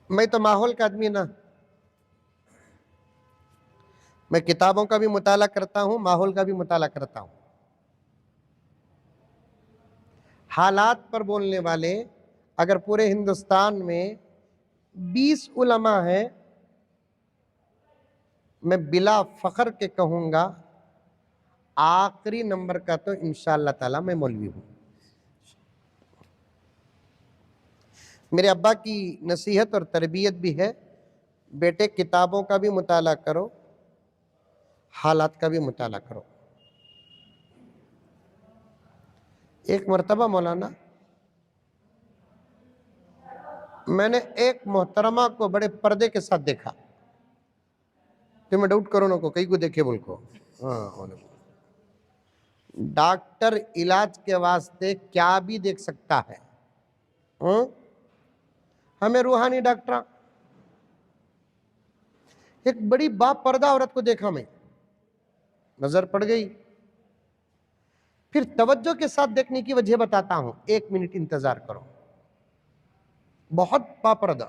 मैं तो माहौल का आदमी ना, मैं किताबों का भी मुताला करता हूं, माहौल का भी मुताला करता हूं। हालात पर बोलने वाले अगर पूरे हिंदुस्तान में 20 उलमा हैं, मैं बिला फख्र के कहूंगा आखिरी नंबर का तो इंशाअल्लाह ताला मैं मौलवी हूं। मेरे अब्बा की नसीहत और तरबियत भी है, बेटे किताबों का भी मुताला करो, हालात का भी मुताला करो। एक मर्तबा मौलाना, मैंने एक मोहतरमा को बड़े पर्दे के साथ देखा, तो मैं डाउट करो ना को कई को देखे बोल को। हाँ, डॉक्टर इलाज के वास्ते क्या भी देख सकता है। हमें रूहानी डॉक्टर, एक बड़ी बापर्दा औरत को देखा, मैं नजर पड़ गई। फिर तवज्जो के साथ देखने की वजह बताता हूं, 1 मिनट इंतजार करो। बहुत बापर्दा,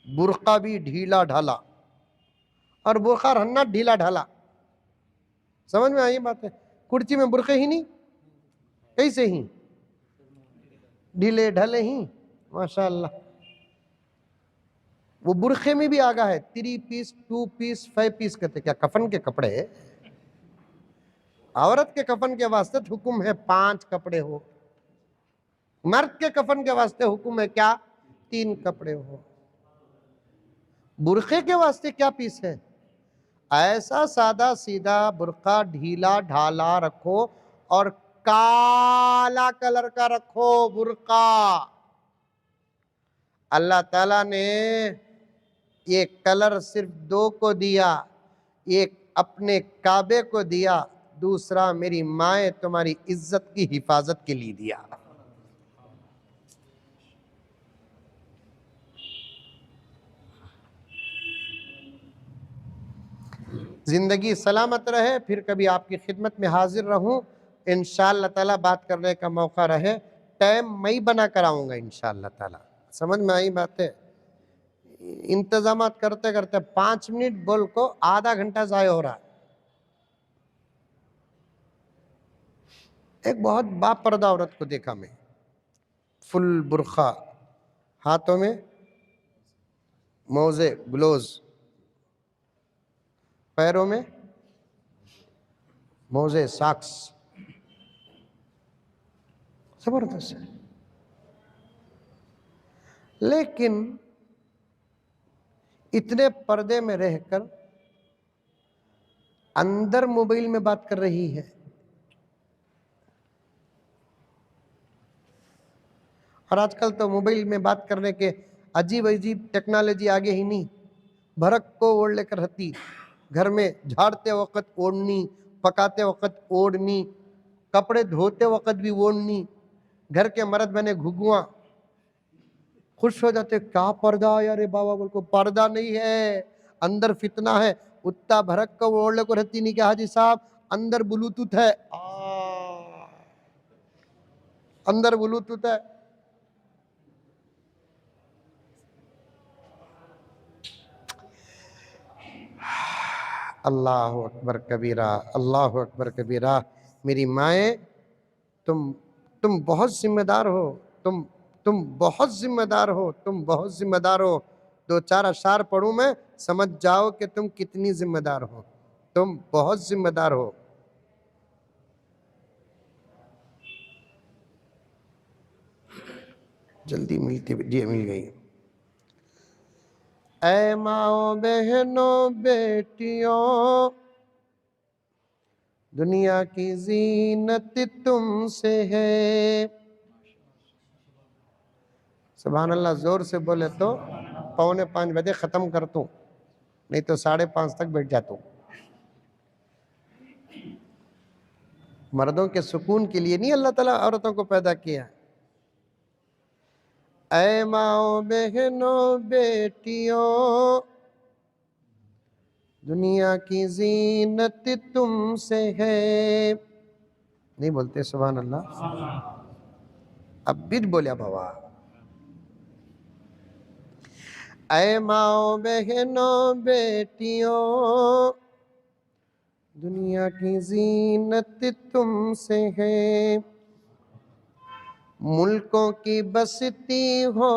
बुर्का भी ढीला ढाला, और बुर्का रन्ना ढीला ढाला। समझ में आई बात है? कुर्सी में बुर्के ही नहीं, कैसे ही ढीले ढले ही, माशाअल्लाह। वो बुरखे में भी आगा है, 3 पीस 2 पीस 5 पीस कहते, क्या कफन के कपड़े? औरत के कफन के वास्ते हुक्म है 5 कपड़े हो, मर्द के कफन के वास्ते हुक्म है क्या? 3 कपड़े हो। बुरखे के वास्ते क्या पीस है? ऐसा सादा सीधा बुरका ढीला ढाला रखो और काला कलर का रखो बुरका। अल्लाह ताला ने ये कलर सिर्फ 2 को दिया, एक अपने काबे को दिया, दूसरा मेरी माए तुम्हारी इज्जत की हिफाजत के लिए दिया। जिंदगी सलामत रहे, फिर कभी आपकी खिदमत में हाजिर रहूं इंशाअल्लाह ताला। बात करने का मौका रहे, टाइम मैं ही बना कर आऊंगा इंशाअल्लाह ताला। समझ में आई बात है? इंतजाम करते करते 5 मिनट बोल को आधा घंटा जाया हो रहा है। एक बहुत बापर्दा औरत को देखा मैं, फुल बुरखा, हाथों में मोजे ग्लोव्स, पैरों में मोजे सॉक्स, जबरदस्त है। लेकिन इतने पर्दे में रहकर अंदर मोबाइल में बात कर रही है। और आजकल तो मोबाइल में बात करने के अजीब अजीब टेक्नोलॉजी आगे ही नहीं। भरक को ओढ़ लेकर रहती, घर में झाड़ते वक्त ओढ़नी, पकाते वक्त ओढ़नी, कपड़े धोते वक्त भी ओढ़नी। घर के मर्द बने घुघुआ, खुश हो जाते, क्या पर्दा आया रे बाबा। बोल को पर्दा नहीं है, अंदर फितना है। उत्ता भरक को ओढ़ को रहती नहीं, क्या हाजी साहब अंदर ब्लूटूथ है, अंदर ब्लूटूथ है। अल्लाह अकबर कबीरा, अल्लाह अकबर कबीरा। मेरी माए, तुम बहुत जिम्मेदार हो, तुम बहुत जिम्मेदार हो, तुम बहुत जिम्मेदार हो। 2-4 अशार पढ़ूं मैं, समझ जाओ कि तुम कितनी जिम्मेदार हो। तुम बहुत जिम्मेदार हो। जल्दी मिलती, जी मिल गई। ऐ माओ बहनों बेटियों, दुनिया की जीनत तुमसे है। सुभान अल्लाह, जोर से बोले तो 4:45 बजे खत्म कर दूं, नहीं तो 5:30 तक बैठ जाता हूं। मर्दों के सुकून के लिए नहीं अल्लाह ताला औरतों को पैदा किया। ऐ माओ बहनों बेटियों, दुनिया की जीनत तुमसे है। नहीं बोलते सुभान अल्लाह? अब बिद बोलिया बाबा। ऐ माओ बहनों बेटियों, दुनिया की जीनत तुमसे है, मुल्कों की बसती हो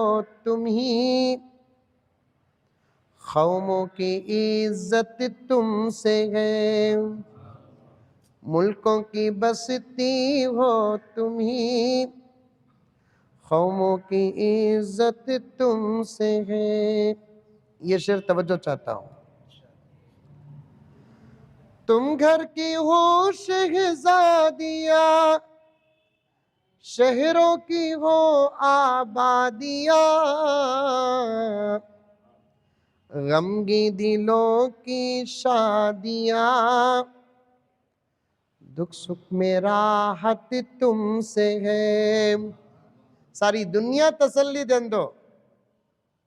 तुम ही, कौमों की इज्जत तुमसे है, मुल्कों की बसती हो तुम ही, कौमों की इज्जत तुमसे है। ये शेर तवज्जो चाहता हूँ। तुम घर की हो शहजादिया, शहरों की हो आबादिया, गमगी दिलों की शादियां, दुख सुख में राहत तुमसे है। सारी दुनिया तसल्ली दे दो,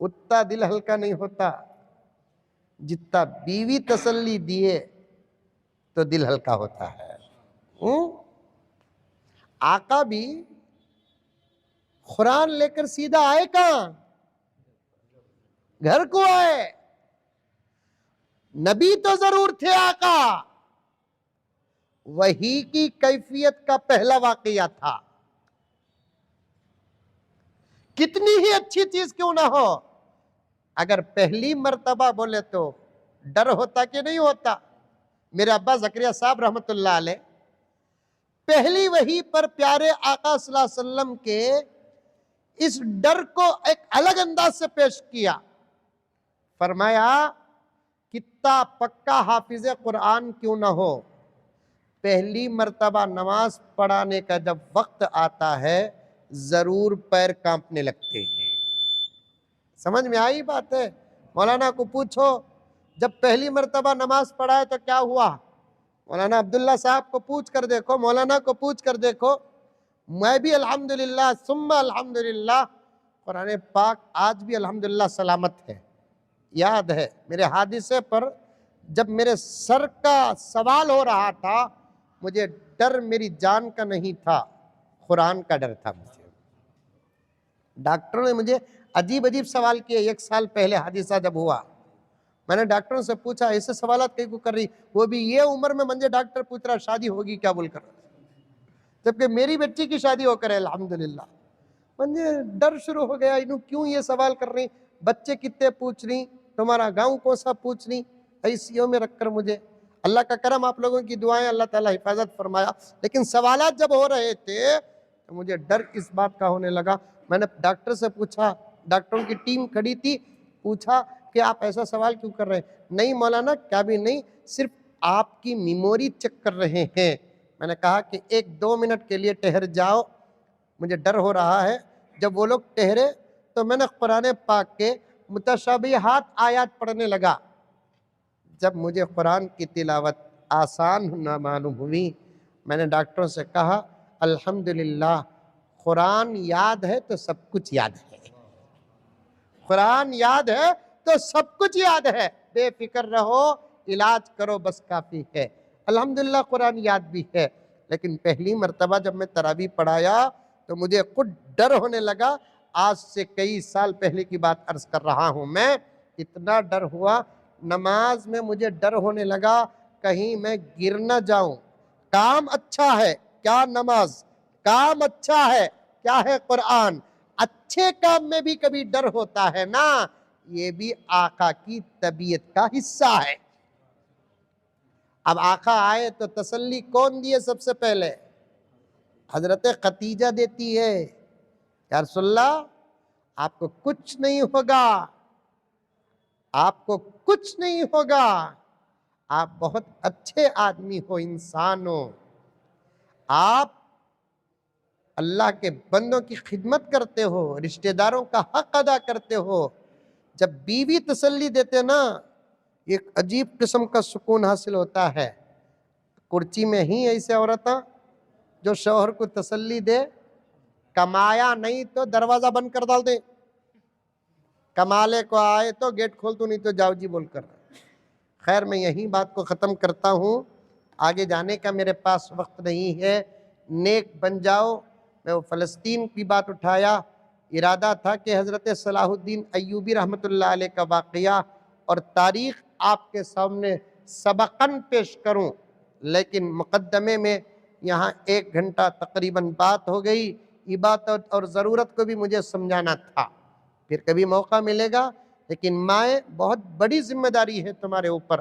उतना दिल हल्का नहीं होता जितना बीवी तसल्ली दिए तो दिल हल्का होता है। आका भी कुरान लेकर सीधा आए कहां? घर को आए। नबी तो जरूर थे आका, वही की कैफियत का पहला वाकया था। कितनी ही अच्छी चीज क्यों ना हो, अगर पहली मर्तबा बोले तो डर होता कि नहीं होता? मेरे अब्बा जकरिया साहब रहमतुल्लाह अलैह पहली वही पर प्यारे आका सल्लल्लाहु अलैहि वसल्लम के इस डर को एक अलग अंदाज से पेश किया। फरमाया, कितना पक्का हाफिज कुरान क्यों ना हो, पहली मर्तबा नमाज पढ़ाने का जब वक्त आता है जरूर पैर कांपने लगते हैं। समझ में आई बात है? मौलाना को पूछो जब पहली मर्तबा नमाज पढ़ाए तो क्या हुआ, मौलाना अब्दुल्ला साहब को पूछ कर देखो, मौलाना को पूछ कर देखो। मैं भी अल्हम्दुलिल्लाह सुम्मा अल्हम्दुलिल्लाह, कुरान पाक आज भी अल्हम्दुलिल्लाह सलामत है। याद है मेरे हादिसे पर जब मेरे सर का सवाल हो रहा था, मुझे डर मेरी जान का नहीं था, कुरान का डर था मुझे। डॉक्टरों ने मुझे अजीब अजीब सवाल किए। एक साल पहले हादिसा जब हुआ, मैंने डॉक्टरों से पूछा ऐसे सवाल कहीं को कर रही, वो भी ये उम्र में मुझे डॉक्टर पूछ रहा शादी होगी क्या बोलकर, जबकि मेरी बच्ची की शादी होकर है अल्हम्दुलिल्लाह। मुझे डर शुरू हो गया, इन्हों क्यों ये सवाल कर रही, बच्चे कितने पूछ रही, तुम्हारा गांव कौन सा पूछ रही, ICU में रखकर मुझे। अल्लाह का करम, आप लोगों की दुआएं, अल्लाह ताला हिफाजत फरमाया। लेकिन सवालात जब हो रहे थे तो मुझे डर इस बात का होने लगा। मैंने डॉक्टर से पूछा, डॉक्टरों की टीम खड़ी थी, पूछा कि आप ऐसा सवाल क्यों कर रहे हैं? नहीं मौलाना, क्या भी नहीं, सिर्फ आपकी मेमोरी चेक कर रहे हैं। मैंने कहा कि 1-2 मिनट के लिए ठहर जाओ, मुझे डर हो रहा है। जब वो लोग ठहरे तो मैंने कुरान पाक के मुतशाबिहात आयात पढ़ने लगा। जब मुझे कुरान की तिलावत आसान ना मालूम हुई, मैंने डॉक्टरों से कहा अल्हम्दुलिल्लाह, कुरान याद है तो सब कुछ याद है, कुरान याद है तो सब कुछ याद है, बेफिक्र रहो, इलाज करो बस काफ़ी है। अल्हम्दुलिल्लाह कुरान याद भी है। लेकिन पहली मर्तबा जब मैं तरावी पढ़ाया तो मुझे खुद डर होने लगा। आज से कई साल पहले की बात अर्ज कर रहा हूँ मैं, इतना डर हुआ, नमाज में मुझे डर होने लगा कहीं मैं गिर न जाऊं। काम अच्छा है क्या नमाज, काम अच्छा है क्या है कुरान, अच्छे काम में भी कभी डर होता है ना, ये भी आका की तबीयत का हिस्सा है। अब आका आए तो तसल्ली कौन दिए? सबसे पहले हजरत खतीजा देती है, या रसूलल्लाह आपको कुछ नहीं होगा, आपको कुछ नहीं होगा, आप बहुत अच्छे आदमी हो, इंसान हो, आप अल्लाह के बंदों की खिदमत करते हो, रिश्तेदारों का हक अदा करते हो। जब बीवी तसल्ली देते ना, एक अजीब किस्म का सुकून हासिल होता है। कुर्सी में ही ऐसे औरत जो शौहर को तसल्ली दे, कमाया नहीं तो दरवाजा बंद कर डाल दे, कमाले को आए तो गेट खोल दो, नहीं तो जाओ जी बोलकर। खैर मैं यही बात को ख़त्म करता हूँ, आगे जाने का मेरे पास वक्त नहीं है। नेक बन जाओ। मैं वो फ़लस्तीन की बात उठाया, इरादा था कि हज़रत सलाहुद्दीन अय्यूबी रहमतुल्लाह अलैह का वाक़या और तारीख़ आपके सामने सबक़न पेश करूं, लेकिन मुक़द्दमे में यहाँ 1 घंटा तकरीबन बात हो गई। इबादत और ज़रूरत को भी मुझे समझाना था, फिर कभी मौका मिलेगा। लेकिन माएँ, बहुत बड़ी जिम्मेदारी है तुम्हारे ऊपर,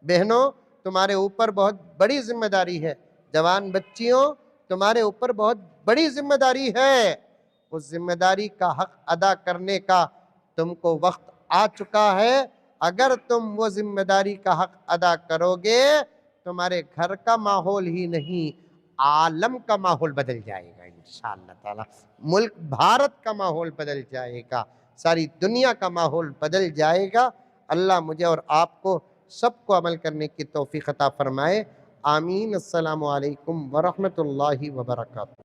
बहनों तुम्हारे ऊपर बहुत बड़ी जिम्मेदारी है, जवान बच्चियों तुम्हारे ऊपर बहुत बड़ी जिम्मेदारी है। उस जिम्मेदारी का हक अदा करने का तुमको वक्त आ चुका है। अगर तुम वो जिम्मेदारी का हक अदा करोगे, तुम्हारे घर का माहौल ही नहीं, आलम का माहौल बदल जाएगा इंशाअल्लाह ताला। मुल्क भारत का माहौल बदल जाएगा, सारी दुनिया का माहौल बदल जाएगा। अल्लाह मुझे और आपको सबको अमल करने की तौफीक अता फरमाए। आमीन। अस्सलामु अलैकुम व रहमतुल्लाहि व बरकातुहू।